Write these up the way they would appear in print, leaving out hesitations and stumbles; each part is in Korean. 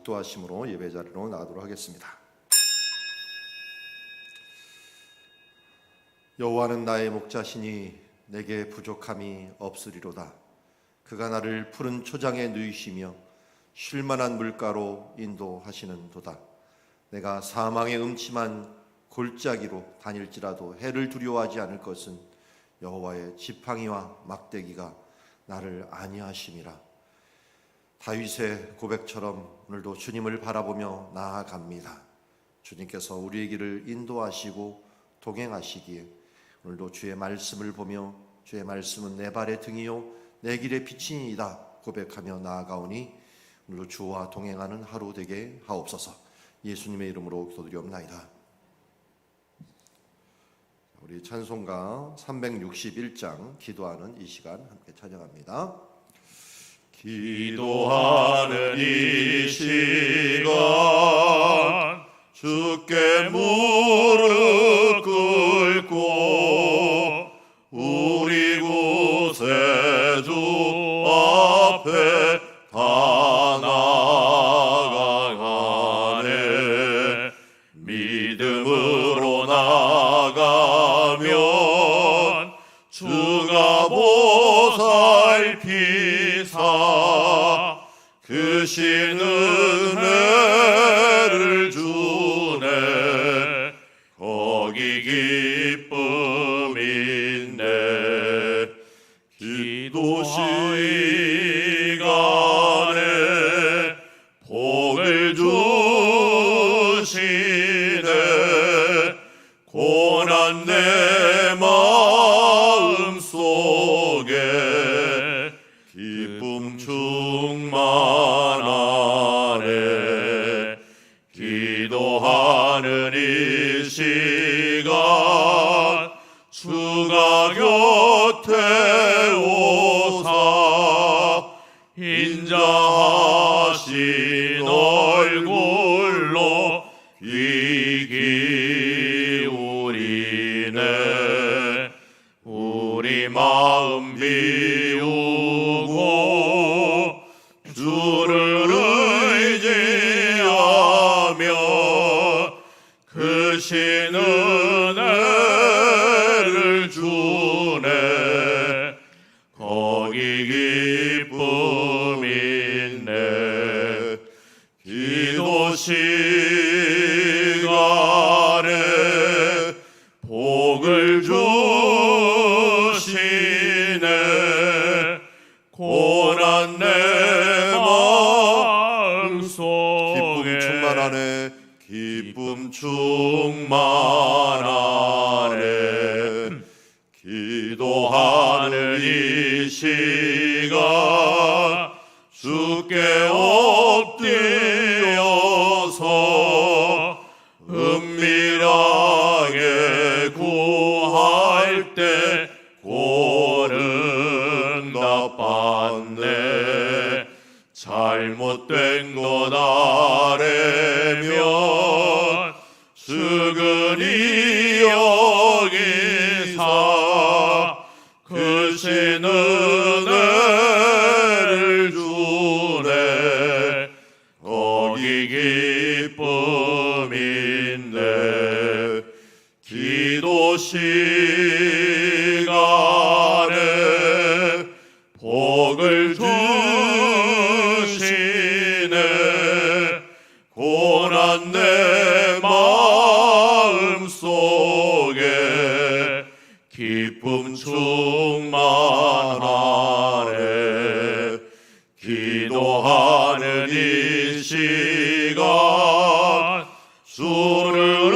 기도하심으로 예배 자리로 나가도록 하겠습니다. 여호와는 나의 목자시니 내게 부족함이 없으리로다. 그가 나를 푸른 초장에 누이시며 쉴만한 물가로 인도하시는도다. 내가 사망의 음침한 골짜기로 다닐지라도 해를 두려워하지 않을 것은 여호와의 지팡이와 막대기가 나를 안위하심이라. 다윗의 고백처럼 오늘도 주님을 바라보며 나아갑니다. 주님께서 우리의 길을 인도하시고 동행하시기에 오늘도 주의 말씀을 보며 주의 말씀은 내 발의 등이요 내 길의 빛이니이다 고백하며 나아가오니 오늘도 주와 동행하는 하루 되게 하옵소서. 예수님의 이름으로 기도드리옵나이다. 우리 찬송가 361장 기도하는 이 시간 함께 찬양합니다. 기도하는 이 시간 주께 무릎 꿇고 우리 구세주 앞에 다 나아가네. 믿음으로 나가면 주가 보살피사 크신 은혜를 주네. 거기 기쁨 있네. 기도 시간에 복을 주시네. 고난 내 마음 속에 기쁨 충만하네. 기도하는 이 시간 주가 곁에 오사 인자하신 얼굴로 귀 기울이네. 우리 마음 비우고 주를 의지하며 크신 은혜를 주네. 거기 기쁨 있네. 기도 시간에 복을 주시네. 고난 내 마음 속에 기쁨 충만하네. 기쁨 충만하네. 기도하는 이 시간 주께 엎드려서 은밀하게 구할 때 고른답받네. 잘못된 것 아래면 수근히 여기사 크신 은혜를 주네. 거기 기쁨 있네. 기도 시간에 복을 주시네. 고난 내 마음 속에 기쁨 충만하네. 기도하는 이 시간 주를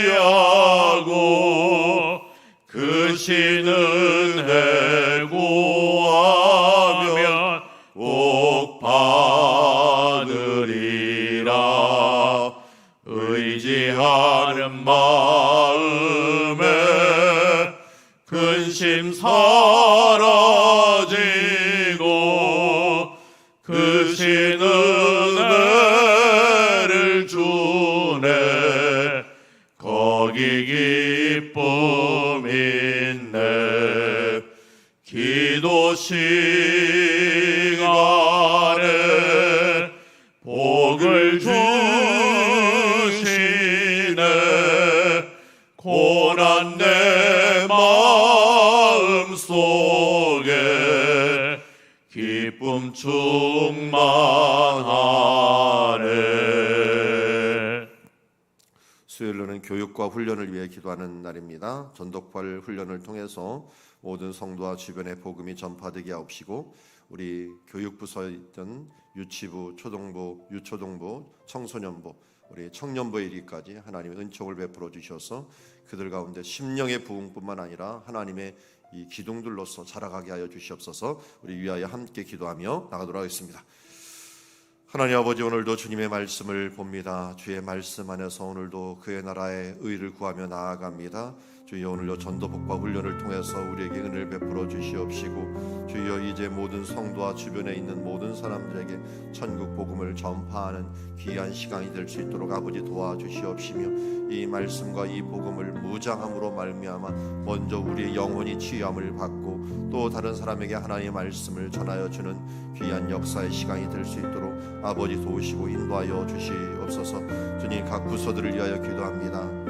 의지하고 크신 은혜 구하면 복 받으리라. 의지하는 마음에 근심 사라지고 크신 은혜를 주네. 거기 기쁨 있네. 기도 시간에 복을 주시네. 고난 내 마음 속에 기쁨 충만하네. 수요일로는 교육과 훈련을 위해 기도하는 날입니다. 전독발 훈련을 통해서 모든 성도와 주변에 복음이 전파되게 하옵시고, 우리 교육부서에 있던 유치부, 초등부, 유초등부, 청소년부, 우리 청년부에 이르기까지 하나님의 은총을 베풀어 주셔서 그들 가운데 심령의 부흥뿐만 아니라 하나님의 이 기둥들로서 자라가게 하여 주시옵소서. 우리 위하여 함께 기도하며 나가도록 하겠습니다. 하나님 아버지, 오늘도 주님의 말씀을 봅니다. 주의 말씀 안에서 오늘도 그의 나라의 의를 구하며 나아갑니다. 주여, 오늘도 전도복과 훈련을 통해서 우리에게 은혜를 베풀어 주시옵시고, 주여 이제 모든 성도와 주변에 있는 모든 사람들에게 천국 복음을 전파하는 귀한 시간이 될 수 있도록 아버지 도와주시옵시며, 이 말씀과 이 복음을 무장함으로 말미암아 먼저 우리의 영혼이 치유함을 받고 또 다른 사람에게 하나님의 말씀을 전하여 주는 귀한 역사의 시간이 될 수 있도록 아버지 도우시고 인도하여 주시옵소서. 주님, 각 부서들을 위하여 기도합니다.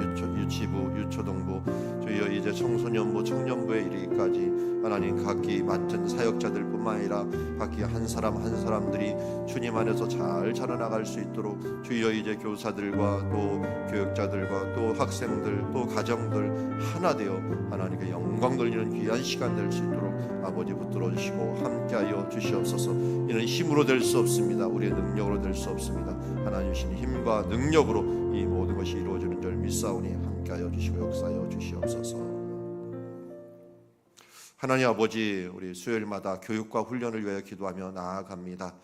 유치부, 유초등부, 주여 이제 청소년부, 청년부에 이르기까지 하나님 각기 맡은 사역자들뿐만 아니라 각기 한 사람 한 사람들이 주님 안에서 잘 자라나갈 수 있도록 주여 이제 교사들과 또 교육자들과 또 학생들 또 가정들 하나 되어 하나님께 영광 돌리는 귀한 시간 될 수 있도록 아버지 붙들어 주시고 함께하여 주시옵소서. 이는 힘으로 될 수 없습니다. 우리의 능력으로 될 수 없습니다. 하나님 주신 힘과 능력으로 이 모든 것이 이루어지는 줄 믿사오니 함께하여 주시고 역사하여 주시옵소서. 하나님 아버지, 우리 수요일마다 교육과 훈련을 위하여 기도하며 나아갑니다.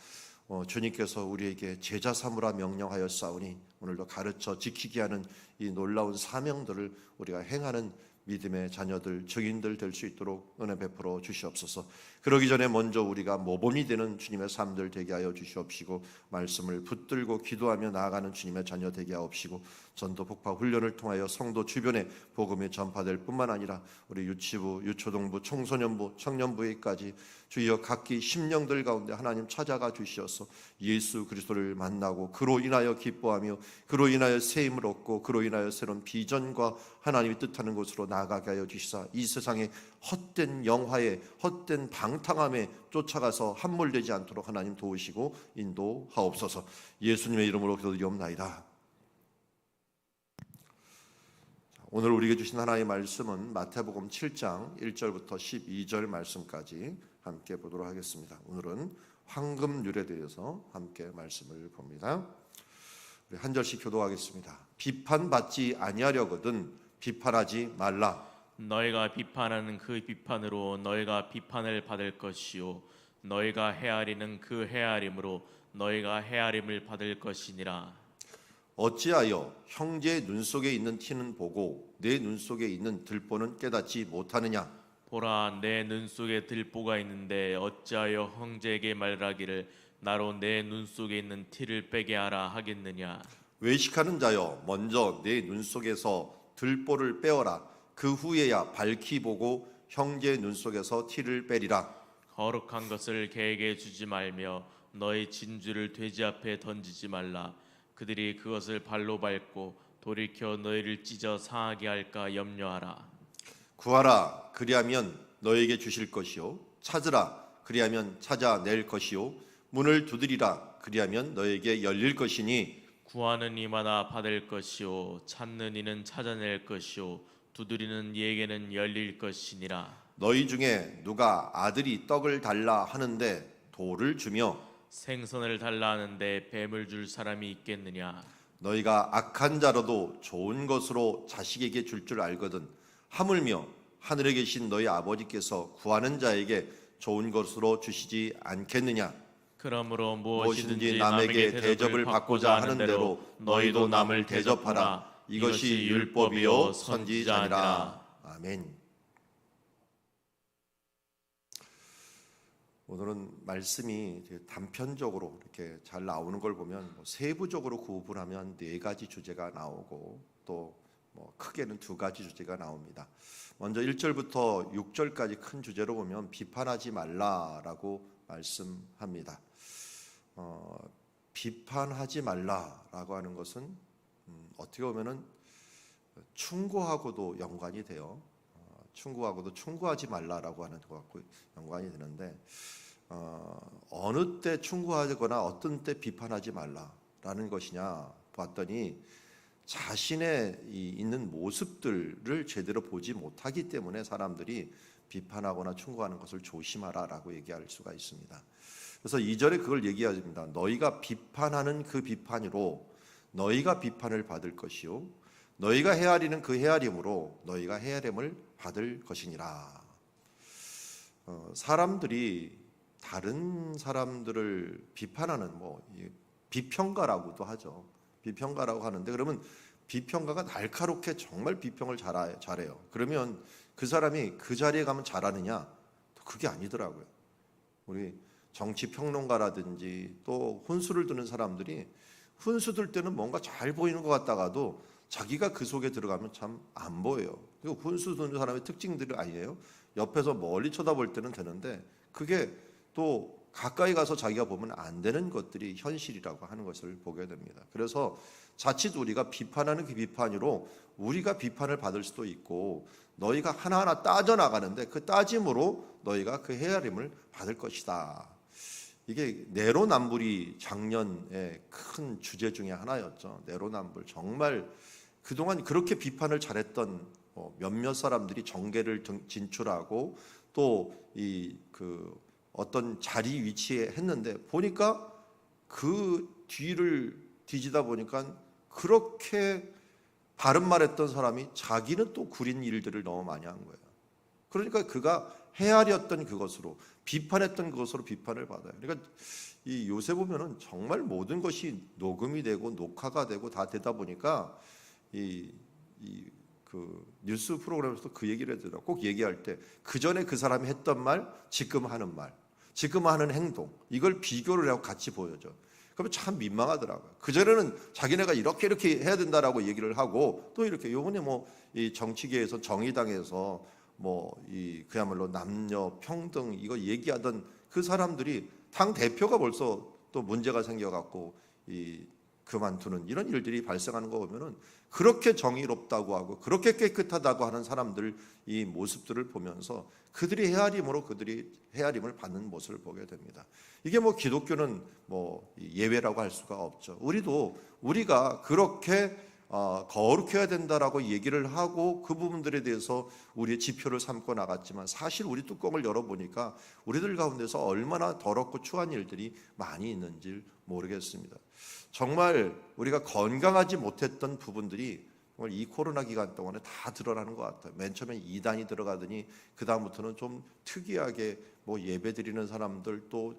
주님께서 우리에게 제자 삼으라 명령하였사오니 오늘도 가르쳐 지키게 하는 이 놀라운 사명들을 우리가 행하는 믿음의 자녀들, 증인들 될 수 있도록 은혜 베풀어 주시옵소서. 그러기 전에 먼저 우리가 모범이 되는 주님의 삶들 되게 하여 주시옵시고, 말씀을 붙들고 기도하며 나아가는 주님의 자녀 되게 하옵시고, 전도 폭파 훈련을 통하여 성도 주변에 복음이 전파될 뿐만 아니라 우리 유치부, 유초등부, 청소년부, 청년부에까지 주여 각기 심령들 가운데 하나님 찾아가 주시어서 예수 그리스도를 만나고 그로 인하여 기뻐하며 그로 인하여 세임을 얻고 그로 인하여 새로운 비전과 하나님이 뜻하는 곳으로 나아가게 하여 주시사, 이 세상의 헛된 영화에 헛된 방탕함에 쫓아가서 함몰되지 않도록 하나님 도우시고 인도하옵소서. 예수님의 이름으로 기도드리옵나이다. 오늘 우리에게 주신 하나님의 말씀은 마태복음 7장 1절부터 12절 말씀까지 함께 보도록 하겠습니다. 오늘은 황금률에 대해서 함께 말씀을 봅니다. 우리 한 절씩 교도하겠습니다. 비판받지 아니하려거든 비판하지 말라. 너희가 비판하는 그 비판으로 너희가 비판을 받을 것이요 너희가 헤아리는 그 헤아림으로 너희가 헤아림을 받을 것이니라. 어찌하여 형제의 눈 속에 있는 티는 보고 내 눈 속에 있는 들보는 깨닫지 못하느냐? 보라, 내 눈 속에 들보가 있는데 어찌하여 형제에게 말하기를 나로 내 눈 속에 있는 티를 빼게 하라 하겠느냐? 외식하는 자여, 먼저 내 눈 속에서 들보를 빼어라. 그 후에야 밝히 보고 형제의 눈 속에서 티를 빼리라. 거룩한 것을 개에게 주지 말며 너희 진주를 돼지 앞에 던지지 말라. 그들이 그것을 발로 밟고 돌이켜 너희를 찢어 상하게 할까 염려하라. 구하라, 그리하면 너에게 주실 것이요. 찾으라, 그리하면 찾아낼 것이요. 문을 두드리라, 그리하면 너에게 열릴 것이니. 구하는 이마다 받을 것이요 찾는 이는 찾아낼 것이요 두드리는 이에게는 열릴 것이니라. 너희 중에 누가 아들이 떡을 달라 하는데 돌을 주며 생선을 달라 하는데 뱀을 줄 사람이 있겠느냐? 너희가 악한 자라도 좋은 것으로 자식에게 줄 줄 알거든 하물며 하늘에 계신 너희 아버지께서 구하는 자에게 좋은 것으로 주시지 않겠느냐? 그러므로 무엇이든지 남에게 대접을 받고자 하는 대로 너희도 남을 대접하라. 이것이 율법이요 선지자니라. 아멘. 오늘은 말씀이 단편적으로 이렇게 잘 나오는 걸 보면 세부적으로 구분하면 4가지 주제가 나오고 또 크게는 2가지 주제가 나옵니다. 먼저 1절부터 6절까지 큰 주제로 보면 비판하지 말라라고 말씀합니다. 비판하지 말라라고 하는 것은 어떻게 보면은 충고하고도 연관이 돼요. 충고하고도 충고하지 말라라고 하는 것과 연관이 되는데 어느 때 충고하거나 어떤 때 비판하지 말라라는 것이냐 봤더니 자신의 있는 모습들을 제대로 보지 못하기 때문에 사람들이 비판하거나 충고하는 것을 조심하라라고 얘기할 수가 있습니다. 그래서 2절에 그걸 얘기합니다. 너희가 비판하는 그 비판으로 너희가 비판을 받을 것이요 너희가 헤아리는 그 헤아림으로 너희가 헤아림을 받을 것이니라. 사람들이 다른 사람들을 비판하는 비평가라고도 하죠. 비평가라고 하는데 그러면 비평가가 날카롭게 정말 비평을 잘해요. 그러면 그 사람이 그 자리에 가면 잘하느냐? 그게 아니더라고요. 우리 정치 평론가라든지 또 훈수를 두는 사람들이 훈수 들 때는 뭔가 잘 보이는 것 같다가도 자기가 그 속에 들어가면 참 안 보여요. 그리고 훈수 두는 사람의 특징들이 아니에요. 옆에서 멀리 쳐다볼 때는 되는데 그게 또 가까이 가서 자기가 보면 안 되는 것들이 현실이라고 하는 것을 보게 됩니다. 그래서 자칫 우리가 비판하는 그 비판으로 우리가 비판을 받을 수도 있고 너희가 하나하나 따져나가는데 그 따짐으로 너희가 그 헤아림을 받을 것이다. 이게 내로남불이 작년의 큰 주제 중에 하나였죠. 내로남불 정말 그동안 그렇게 비판을 잘했던 몇몇 사람들이 정계를 진출하고 또 어떤 자리 위치에 했는데 보니까 그 뒤를 뒤지다 보니까 그렇게 바른 말했던 사람이 자기는 또 구린 일들을 너무 많이 한 거예요. 그러니까 그가 헤아렸던 그것으로 비판했던 그것으로 비판을 받아요. 그러니까 이 요새 보면은 정말 모든 것이 녹음이 되고 녹화가 되고 다 되다 보니까 그 뉴스 프로그램에서도 그 얘기를 하더라고요. 꼭 얘기할 때 그 전에 그 사람이 했던 말, 지금 하는 말, 지금 하는 행동 이걸 비교를 하고 같이 보여줘. 그러면 참 민망하더라고요. 그 전에는 자기네가 이렇게 해야 된다라고 얘기를 하고 또 이렇게 요번에 이 정치계에서 정의당에서 그야말로 남녀 평등 이거 얘기하던 그 사람들이 당 대표가 벌써 또 문제가 생겨갖고 그만두는 이런 일들이 발생하는 거 보면은 그렇게 정의롭다고 하고 그렇게 깨끗하다고 하는 사람들 이 모습들을 보면서 그들이 헤아림을 받는 모습을 보게 됩니다. 이게 기독교는 예외라고 할 수가 없죠. 우리가 그렇게 거룩해야 된다라고 얘기를 하고 그 부분들에 대해서 우리의 지표를 삼고 나갔지만 사실 우리 뚜껑을 열어보니까 우리들 가운데서 얼마나 더럽고 추한 일들이 많이 있는지 모르겠습니다. 정말 우리가 건강하지 못했던 부분들이 정말 이 코로나 기간 동안에 다 드러나는 것 같아요. 맨 처음에 이단이 들어가더니 그 다음부터는 좀 특이하게 예배 드리는 사람들 또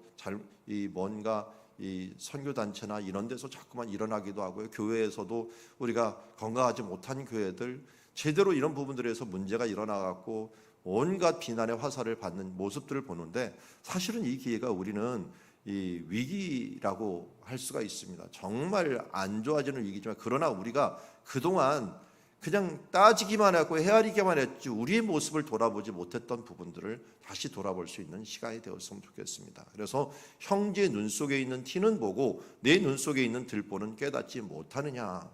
뭔가 이 선교 단체나 이런 데서 자꾸만 일어나기도 하고요. 교회에서도 우리가 건강하지 못한 교회들 제대로 이런 부분들에서 문제가 일어나갖고 온갖 비난의 화살을 받는 모습들을 보는데 사실은 이 기회가 우리는 이 위기라고 할 수가 있습니다. 정말 안 좋아지는 위기지만 그러나 우리가 그동안 그냥 따지기만 하고 헤아리기만 했지 우리의 모습을 돌아보지 못했던 부분들을 다시 돌아볼 수 있는 시간이 되었으면 좋겠습니다. 그래서 형제의 눈 속에 있는 티는 보고 내 눈 속에 있는 들보는 깨닫지 못하느냐.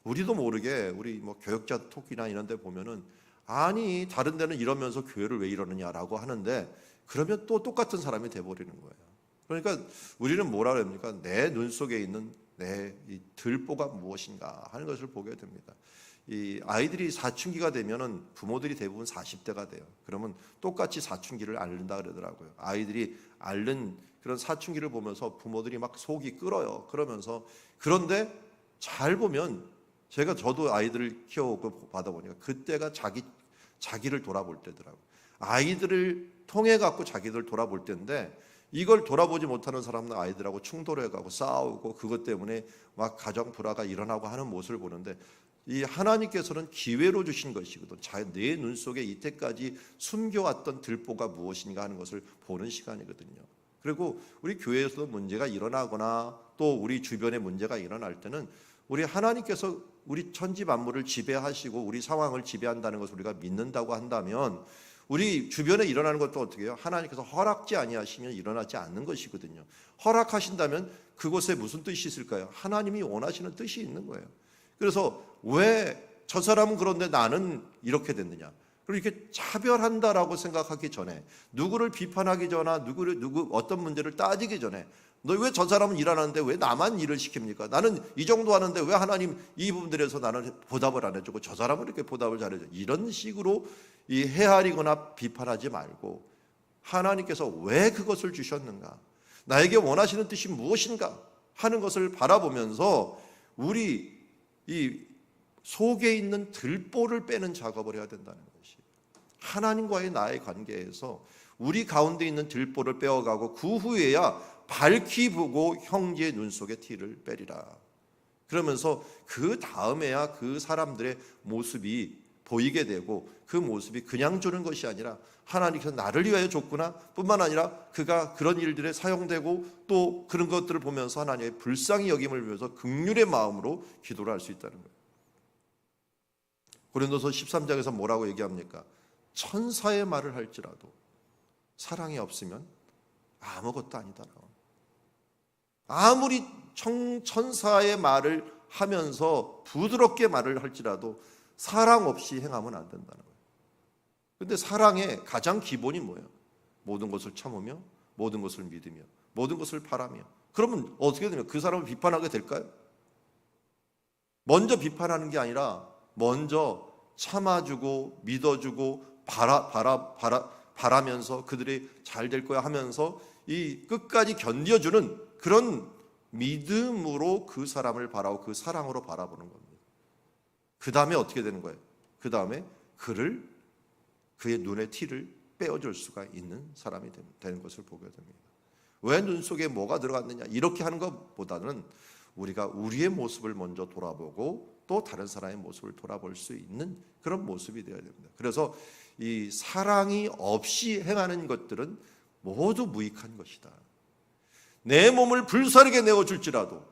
우리도 모르게 우리 교역자 톡이나 이런 데 보면은 아니 다른 데는 이러면서 교회를 왜 이러느냐라고 하는데 그러면 또 똑같은 사람이 돼버리는 거예요. 그러니까 우리는 뭐라 그럽니까? 내 눈 속에 있는 내 이 들보가 무엇인가 하는 것을 보게 됩니다. 이 아이들이 사춘기가 되면은 부모들이 대부분 40대가 돼요. 그러면 똑같이 사춘기를 앓는다 그러더라고요. 아이들이 앓는 그런 사춘기를 보면서 부모들이 막 속이 끓어요. 그러면서 그런데 잘 보면 저도 아이들을 키워오고 받아보니까 그때가 자기를 돌아볼 때더라고요. 아이들을 통해 갖고 자기들 돌아볼 때인데 이걸 돌아보지 못하는 사람은 아이들하고 충돌해가고 싸우고 그것 때문에 막 가정 불화가 일어나고 하는 모습을 보는데 이 하나님께서는 기회로 주신 것이거든. 내 눈 속에 이때까지 숨겨왔던 들보가 무엇인가 하는 것을 보는 시간이거든요. 그리고 우리 교회에서도 문제가 일어나거나 또 우리 주변에 문제가 일어날 때는 우리 하나님께서 우리 천지 만물을 지배하시고 우리 상황을 지배한다는 것을 우리가 믿는다고 한다면 우리 주변에 일어나는 것도 어떻게 해요? 하나님께서 허락지 아니하시면 일어나지 않는 것이거든요. 허락하신다면 그곳에 무슨 뜻이 있을까요? 하나님이 원하시는 뜻이 있는 거예요. 그래서 왜 저 사람은 그런데 나는 이렇게 됐느냐? 그리고 이렇게 차별한다라고 생각하기 전에, 누구를 비판하기 전에, 누구 어떤 문제를 따지기 전에, 너 왜 저 사람은 일 안 하는데 왜 나만 일을 시킵니까? 나는 이 정도 하는데 왜 하나님 이 부분들에서 나는 보답을 안 해주고 저 사람은 이렇게 보답을 잘해줘? 이런 식으로 이 헤아리거나 비판하지 말고, 하나님께서 왜 그것을 주셨는가, 나에게 원하시는 뜻이 무엇인가 하는 것을 바라보면서 우리 이 속에 있는 들보를 빼는 작업을 해야 된다는 것이, 하나님과의 나의 관계에서 우리 가운데 있는 들보를 빼어가고 그 후에야 밝히 보고 형제의 눈 속에 티를 빼리라. 그러면서 그 다음에야 그 사람들의 모습이 보이게 되고, 그 모습이 그냥 주는 것이 아니라 하나님께서 나를 위하여 줬구나 뿐만 아니라 그가 그런 일들에 사용되고 또 그런 것들을 보면서 하나님의 불쌍히 여김을 위해서 긍휼의 마음으로 기도를 할 수 있다는 거예요. 고린도서 13장에서 뭐라고 얘기합니까? 천사의 말을 할지라도 사랑이 없으면 아무것도 아니다라고. 아무리 천사의 말을 하면서 부드럽게 말을 할지라도 사랑 없이 행하면 안 된다는 거예요. 근데 사랑의 가장 기본이 뭐예요? 모든 것을 참으며 모든 것을 믿으며 모든 것을 바라며. 그러면 어떻게 되냐? 그 사람을 비판하게 될까요? 먼저 비판하는 게 아니라 먼저 참아주고 믿어주고 바라면서 그들이 잘 될 거야 하면서 이 끝까지 견뎌주는 그런 믿음으로 그 사람을 바라고 그 사랑으로 바라보는 겁니다. 그 다음에 어떻게 되는 거예요? 그 다음에 그의 눈의 티를 빼어줄 수가 있는 사람이 되는 것을 보게 됩니다. 왜 눈 속에 뭐가 들어갔느냐 이렇게 하는 것보다는 우리가 우리의 모습을 먼저 돌아보고 또 다른 사람의 모습을 돌아볼 수 있는 그런 모습이 되어야 됩니다. 그래서 이 사랑이 없이 행하는 것들은 모두 무익한 것이다. 내 몸을 불사르게 내어줄지라도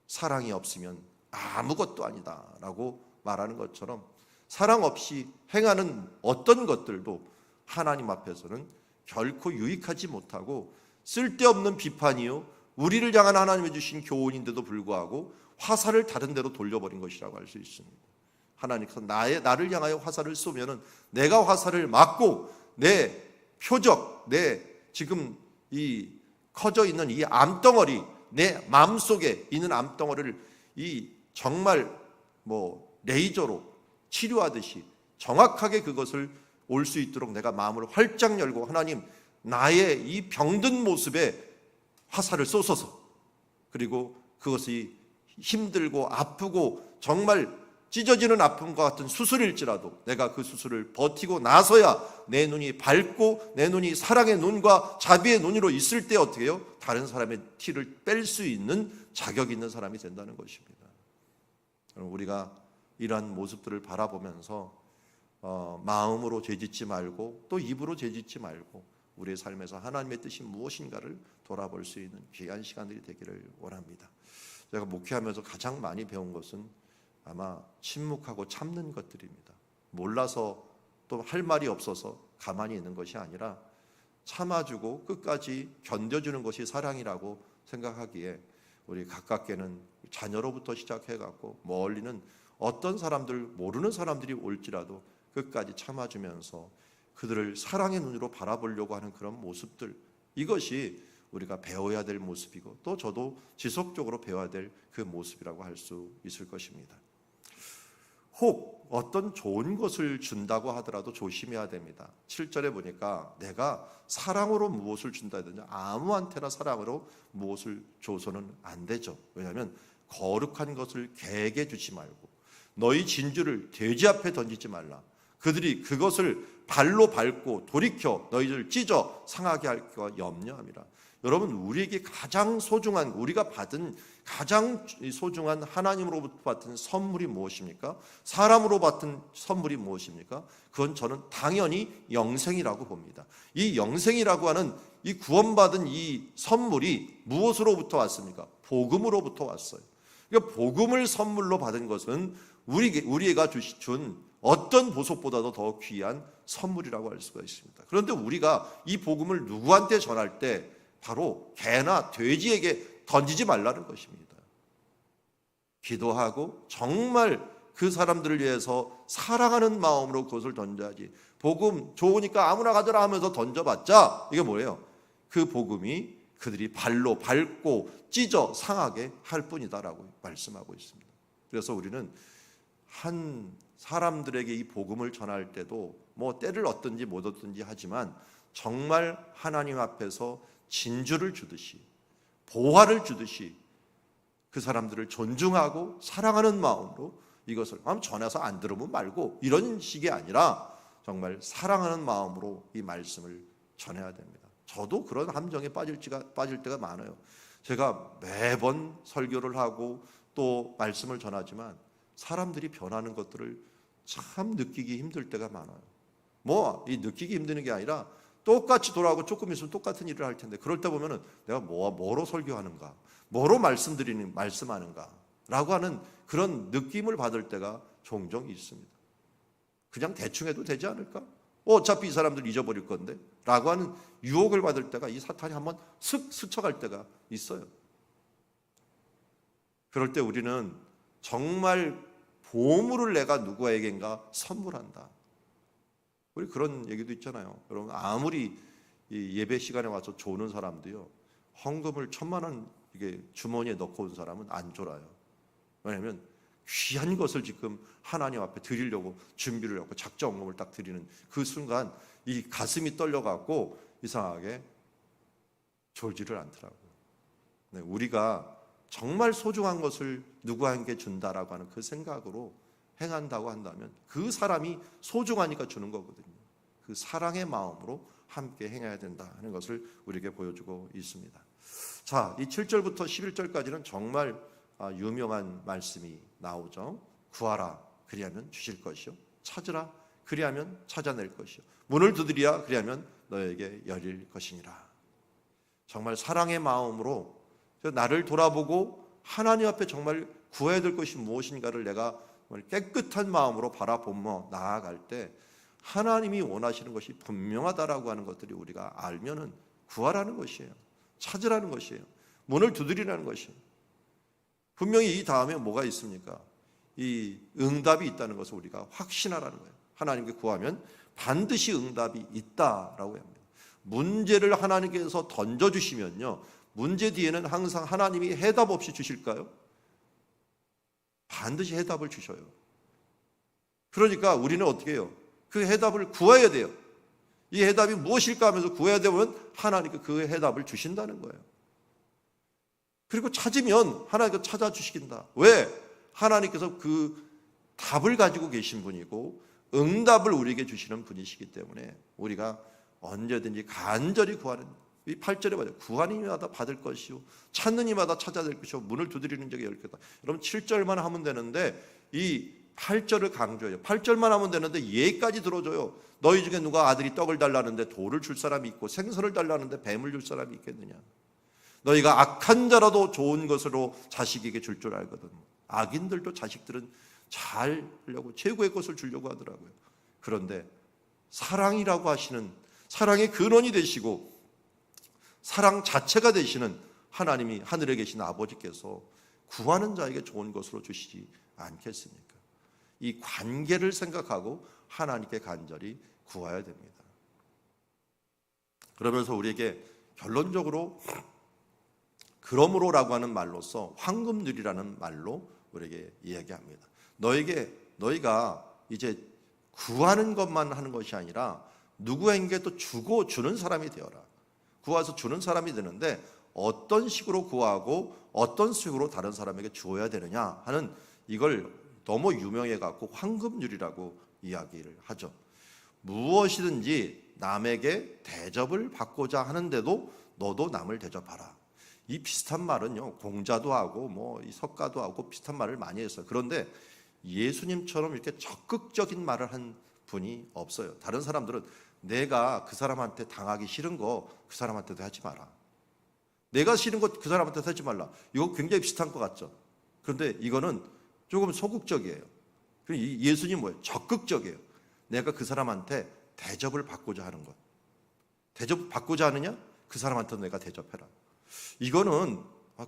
사랑이 없으면 아무것도 아니다 라고 말하는 것처럼, 사랑 없이 행하는 어떤 것들도 하나님 앞에서는 결코 유익하지 못하고 쓸데없는 비판이요, 우리를 향한 하나님이 주신 교훈인데도 불구하고 화살을 다른 데로 돌려버린 것이라고 할 수 있습니다. 하나님께서 나를 향하여 화살을 쏘면은 내가 화살을 맞고 내 표적, 내 지금 이 커져 있는 이 암덩어리, 내 마음속에 있는 암덩어리를 이 정말 레이저로 치료하듯이 정확하게 그것을 올 수 있도록 내가 마음을 활짝 열고, 하나님 나의 이 병든 모습에 화살을 쏘소서. 그리고 그것이 힘들고 아프고 정말 찢어지는 아픔과 같은 수술일지라도 내가 그 수술을 버티고 나서야 내 눈이 밝고 내 눈이 사랑의 눈과 자비의 눈으로 있을 때 어떻게 해요? 다른 사람의 티를 뺄 수 있는 자격 있는 사람이 된다는 것입니다. 우리가 이러한 모습들을 바라보면서 마음으로 죄짓지 말고 또 입으로 죄짓지 말고 우리의 삶에서 하나님의 뜻이 무엇인가를 돌아볼 수 있는 귀한 시간들이 되기를 원합니다. 제가 목회하면서 가장 많이 배운 것은 아마 침묵하고 참는 것들입니다. 몰라서 또 할 말이 없어서 가만히 있는 것이 아니라 참아주고 끝까지 견뎌주는 것이 사랑이라고 생각하기에, 우리 가깝게는 자녀로부터 시작해갖고 멀리는 어떤 사람들, 모르는 사람들이 올지라도 끝까지 참아주면서 그들을 사랑의 눈으로 바라보려고 하는 그런 모습들, 이것이 우리가 배워야 될 모습이고 또 저도 지속적으로 배워야 될 그 모습이라고 할 수 있을 것입니다. 혹 어떤 좋은 것을 준다고 하더라도 조심해야 됩니다. 7절에 보니까 내가 사랑으로 무엇을 준다 하더니 아무한테나 사랑으로 무엇을 줘서는 안 되죠. 왜냐하면 거룩한 것을 개에게 주지 말고 너희 진주를 돼지 앞에 던지지 말라. 그들이 그것을 발로 밟고 돌이켜 너희를 찢어 상하게 할까 염려함이라. 여러분, 우리에게 가장 소중한, 우리가 받은 가장 소중한 하나님으로부터 받은 선물이 무엇입니까? 사람으로 받은 선물이 무엇입니까? 그건 저는 당연히 영생이라고 봅니다. 이 영생이라고 하는 이 구원받은 이 선물이 무엇으로부터 왔습니까? 복음으로부터 왔어요. 그러니까 복음을 선물로 받은 것은 우리가 준 어떤 보석보다도 더 귀한 선물이라고 할 수가 있습니다. 그런데 우리가 이 복음을 누구한테 전할 때 바로 개나 돼지에게 던지지 말라는 것입니다. 기도하고 정말 그 사람들을 위해서 사랑하는 마음으로 그것을 던져야지. 복음 좋으니까 아무나 가져라 하면서 던져봤자 이게 뭐예요? 그 복음이 그들이 발로 밟고 찢어 상하게 할 뿐이다라고 말씀하고 있습니다. 그래서 우리는 한 사람들에게 이 복음을 전할 때도 뭐 때를 얻든지 못 얻든지 하지만 정말 하나님 앞에서 진주를 주듯이 보화를 주듯이 그 사람들을 존중하고 사랑하는 마음으로 이것을 전해서 안 들으면 말고 이런 식이 아니라 정말 사랑하는 마음으로 이 말씀을 전해야 됩니다. 저도 그런 함정에 빠질 때가 많아요. 제가 매번 설교를 하고 또 말씀을 전하지만 사람들이 변하는 것들을 참 느끼기 힘들 때가 많아요. 뭐 이 느끼기 힘드는 게 아니라 똑같이 돌아오고 조금 있으면 똑같은 일을 할 텐데 그럴 때 보면은 내가 뭐로 설교하는가, 뭐로 말씀하는가라고 하는 그런 느낌을 받을 때가 종종 있습니다. 그냥 대충 해도 되지 않을까? 어차피 이 사람들 잊어버릴 건데 라고 하는 유혹을 받을 때가 이 사탄이 한번 슥 스쳐갈 때가 있어요. 그럴 때 우리는 정말 보물을 내가 누구에겐가 선물한다. 우리 그런 얘기도 있잖아요. 여러분 아무리 이 예배 시간에 와서 조는 사람도요, 헌금을 1,000만 원 이게 주머니에 넣고 온 사람은 안 졸아요. 왜냐하면 귀한 것을 지금 하나님 앞에 드리려고 준비를 하고 작정금을 딱 드리는 그 순간 이 가슴이 떨려갖고 이상하게 졸지를 않더라고요. 네, 우리가 정말 소중한 것을 누구에게 준다라고 하는 그 생각으로 행한다고 한다면 그 사람이 소중하니까 주는 거거든요. 그 사랑의 마음으로 함께 행해야 된다 하는 것을 우리에게 보여주고 있습니다. 자, 이 7절부터 11절까지는 정말 유명한 말씀이 나오죠. 구하라 그리하면 주실 것이요, 찾으라 그리하면 찾아낼 것이요, 문을 두드리라 그리하면 너에게 열릴 것이니라. 정말 사랑의 마음으로 나를 돌아보고 하나님 앞에 정말 구해야 될 것이 무엇인가를 내가 깨끗한 마음으로 바라보며 나아갈 때 하나님이 원하시는 것이 분명하다라고 하는 것들이 우리가 알면은 구하라는 것이에요, 찾으라는 것이에요, 문을 두드리라는 것이에요. 분명히 이 다음에 뭐가 있습니까? 이 응답이 있다는 것을 우리가 확신하라는 거예요. 하나님께 구하면 반드시 응답이 있다라고 합니다. 문제를 하나님께서 던져주시면요, 문제 뒤에는 항상 하나님이 해답 없이 주실까요? 반드시 해답을 주셔요. 그러니까 우리는 어떻게 해요? 그 해답을 구해야 돼요. 이 해답이 무엇일까 하면서 구해야 되면 하나님께 그 해답을 주신다는 거예요. 그리고 찾으면 하나님께서 찾아주시긴다. 왜? 하나님께서 그 답을 가지고 계신 분이고 응답을 우리에게 주시는 분이시기 때문에 우리가 언제든지 간절히 구하는, 이 8절에 봐요. 구하는 이마다 받을 것이요, 찾는 이마다 찾아낼 것이요, 문을 두드리는 자에게 열 것이다. 여러분 7절만 하면 되는데 이 8절을 강조해요. 8절만 하면 되는데 예까지 들어줘요. 너희 중에 누가 아들이 떡을 달라는데 돌을 줄 사람이 있고 생선을 달라는데 뱀을 줄 사람이 있겠느냐. 너희가 악한 자라도 좋은 것으로 자식에게 줄 줄 알거든. 악인들도 자식들은 잘 하려고 최고의 것을 주려고 하더라고요. 그런데 사랑이라고 하시는, 사랑의 근원이 되시고 사랑 자체가 되시는 하나님이 하늘에 계신 아버지께서 구하는 자에게 좋은 것으로 주시지 않겠습니까? 이 관계를 생각하고 하나님께 간절히 구해야 됩니다. 그러면서 우리에게 결론적으로 그러므로라고 하는 말로써 황금률이라는 말로 우리에게 이야기합니다. 너희가 이제 구하는 것만 하는 것이 아니라 누구에게 또 주고 주는 사람이 되어라. 구해서 주는 사람이 되는데 어떤 식으로 구하고 어떤 식으로 다른 사람에게 주어야 되느냐 하는, 이걸 너무 유명해 갖고 황금률이라고 이야기를 하죠. 무엇이든지 남에게 대접을 받고자 하는데도 너도 남을 대접하라. 이 비슷한 말은요, 공자도 하고 뭐 이 석가도 하고 비슷한 말을 많이 했어요. 그런데 예수님처럼 이렇게 적극적인 말을 한 분이 없어요. 다른 사람들은 내가 그 사람한테 당하기 싫은 거 그 사람한테도 하지 마라. 내가 싫은 거 그 사람한테도 하지 말라. 이거 굉장히 비슷한 것 같죠. 그런데 이거는 조금 소극적이에요. 그럼 이 예수님 뭐예요? 적극적이에요. 내가 그 사람한테 대접을 받고자 하는 것. 대접 받고자 하느냐? 그 사람한테 내가 대접해라. 이거는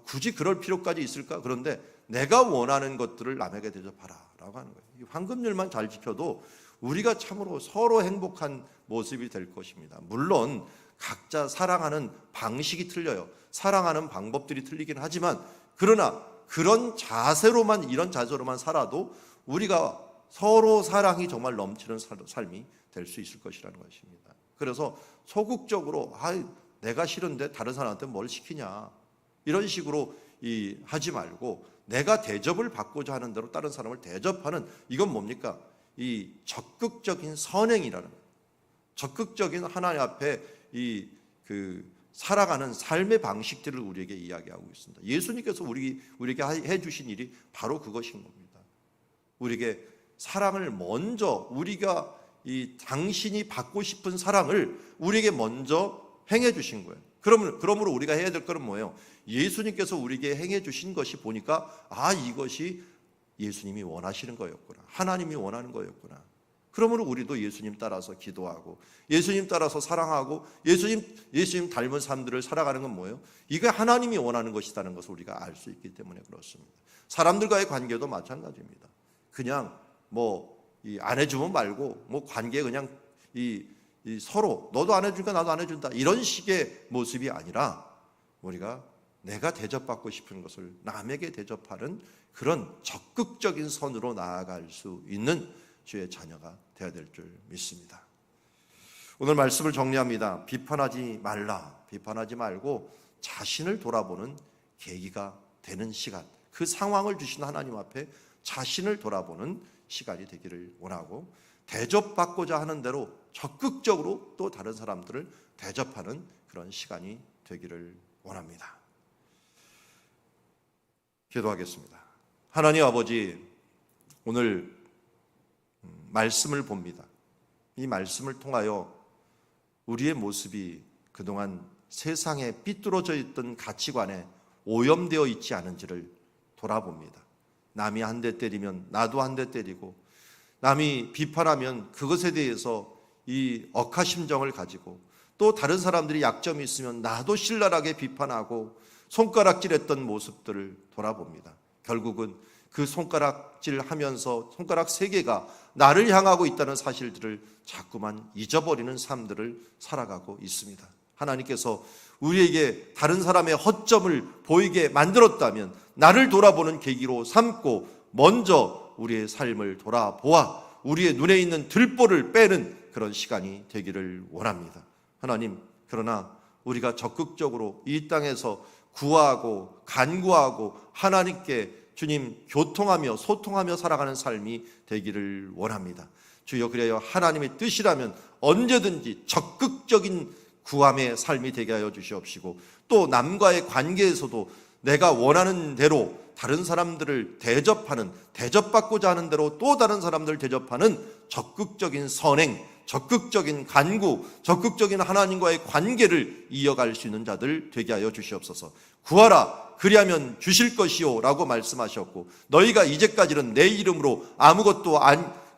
굳이 그럴 필요까지 있을까? 그런데 내가 원하는 것들을 남에게 대접하라 라고 하는 거예요. 이 황금률만 잘 지켜도 우리가 참으로 서로 행복한 모습이 될 것입니다. 물론 각자 사랑하는 방식이 틀려요. 사랑하는 방법들이 틀리긴 하지만, 그러나 그런 자세로만, 이런 자세로만 살아도 우리가 서로 사랑이 정말 넘치는 삶이 될 수 있을 것이라는 것입니다. 그래서 소극적으로 내가 싫은데 다른 사람한테 뭘 시키냐, 이런 식으로 하지 말고 내가 대접을 받고자 하는 대로 다른 사람을 대접하는, 이건 뭡니까? 이 적극적인 선행이라는 거예요. 적극적인 하나님 앞에 살아가는 삶의 방식들을 우리에게 이야기하고 있습니다. 예수님께서 우리에게 해주신 일이 바로 그것인 겁니다. 우리에게 사랑을 먼저, 우리가 당신이 받고 싶은 사랑을 우리에게 먼저 행해 주신 거예요. 그러므로 우리가 해야 될 것은 뭐예요? 예수님께서 우리에게 행해 주신 것이 보니까 이것이 예수님이 원하시는 거였구나, 하나님이 원하는 거였구나. 그러므로 우리도 예수님 따라서 기도하고 예수님 따라서 사랑하고 예수님 닮은 삶들을 살아가는 건 뭐예요? 이게 하나님이 원하는 것이라는 것을 우리가 알 수 있기 때문에 그렇습니다. 사람들과의 관계도 마찬가지입니다. 그냥 안 해주면 말고 관계 그냥 서로 너도 안 해주니까 나도 안 해준다, 이런 식의 모습이 아니라 우리가 내가 대접받고 싶은 것을 남에게 대접하는 그런 적극적인 선으로 나아갈 수 있는 주의 자녀가 되어야 될 줄 믿습니다. 오늘 말씀을 정리합니다. 비판하지 말라. 비판하지 말고 자신을 돌아보는 계기가 되는 시간, 그 상황을 주신 하나님 앞에 자신을 돌아보는 시간이 되기를 원하고, 대접받고자 하는 대로 적극적으로 또 다른 사람들을 대접하는 그런 시간이 되기를 원합니다. 기도하겠습니다. 하나님 아버지, 오늘 말씀을 봅니다. 이 말씀을 통하여 우리의 모습이 그동안 세상에 삐뚤어져 있던 가치관에 오염되어 있지 않은지를 돌아봅니다. 남이 한 대 때리면 나도 한 대 때리고, 남이 비판하면 그것에 대해서 이 억하심정을 가지고, 또 다른 사람들이 약점이 있으면 나도 신랄하게 비판하고 손가락질했던 모습들을 돌아봅니다. 결국은 그 손가락질하면서 손가락 3개가 나를 향하고 있다는 사실들을 자꾸만 잊어버리는 삶들을 살아가고 있습니다. 하나님께서 우리에게 다른 사람의 허점을 보이게 만들었다면 나를 돌아보는 계기로 삼고 먼저 우리의 삶을 돌아보아 우리의 눈에 있는 들보를 빼는 그런 시간이 되기를 원합니다. 하나님, 그러나 우리가 적극적으로 이 땅에서 구하고 간구하고 하나님께 주님 교통하며 소통하며 살아가는 삶이 되기를 원합니다. 주여, 그래야 하나님의 뜻이라면 언제든지 적극적인 구함의 삶이 되게 하여 주시옵시고, 또 남과의 관계에서도 내가 원하는 대로 다른 사람들을 대접받고자 하는 대로 또 다른 사람들을 대접하는 적극적인 선행, 적극적인 간구, 적극적인 하나님과의 관계를 이어갈 수 있는 자들 되게 하여 주시옵소서. 구하라, 그리하면 주실 것이요 라고 말씀하셨고, 너희가 이제까지는 내 이름으로 아무것도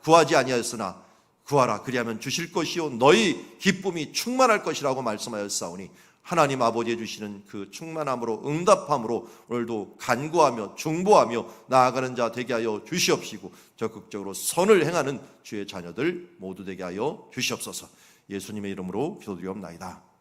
구하지 아니하였으나 구하라, 그리하면 주실 것이요 너희 기쁨이 충만할 것이라고 말씀하였사오니, 하나님 아버지 해주시는 그 충만함으로 응답함으로 오늘도 간구하며 중보하며 나아가는 자 되게 하여 주시옵시고, 적극적으로 선을 행하는 주의 자녀들 모두 되게 하여 주시옵소서. 예수님의 이름으로 기도드리옵나이다.